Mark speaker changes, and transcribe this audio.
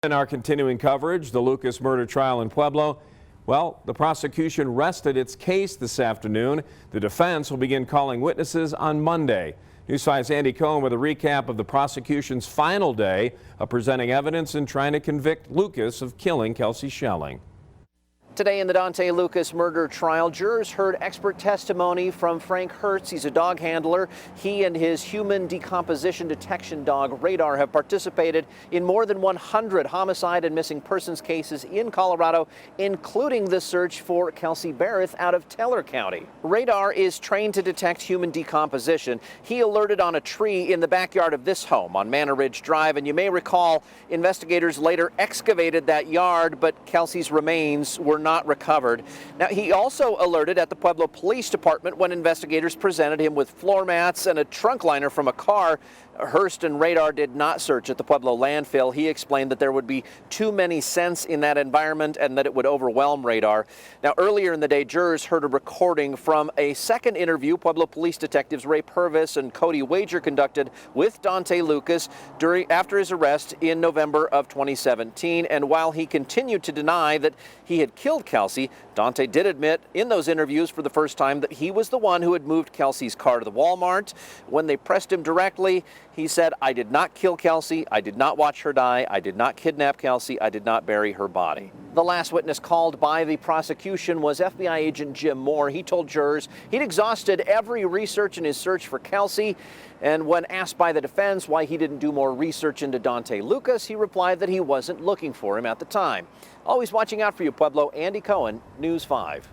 Speaker 1: In our continuing coverage, the Lucas murder trial in Pueblo. Well, the prosecution rested its case this afternoon. The defense will begin calling witnesses on Monday. News 5's Andy Cohen with a recap of the prosecution's final day of presenting evidence and trying to convict Lucas of killing Kelsie Schelling.
Speaker 2: Today in the Donthe Lucas murder trial, jurors heard expert testimony from Frank Hertz. He's a dog handler. He and his human decomposition detection dog, Radar, have participated in more than 100 homicide and missing persons cases in Colorado, including the search for Kelsie Barrett out of Teller County. Radar is trained to detect human decomposition. He alerted on a tree in the backyard of this home on Manor Ridge Drive, and you may recall investigators later excavated that yard, but Kelsie's remains were not recovered. Now, he also alerted at the Pueblo Police Department when investigators presented him with floor mats and a trunk liner from a car. Hearst and Radar did not search at the Pueblo landfill. He explained that there would be too many scents in that environment and that it would overwhelm Radar. Now, earlier in the day, jurors heard a recording from a second interview Pueblo Police detectives Ray Purvis and Cody Wager conducted with Donthe Lucas after his arrest in November of 2017. And while he continued to deny that he had killed Kelsie, Donthe did admit in those interviews for the first time that he was the one who had moved Kelsie's car to the Walmart. When they pressed him directly, he said, "I did not kill Kelsie. I did not watch her die. I did not kidnap Kelsie. I did not bury her body." The last witness called by the prosecution was FBI agent Jim Moore. He told jurors he'd exhausted every research in his search for Kelsie. And when asked by the defense why he didn't do more research into Donthe Lucas, he replied that he wasn't looking for him at the time. Always watching out for you, Pueblo. Andy Cohen, News 5.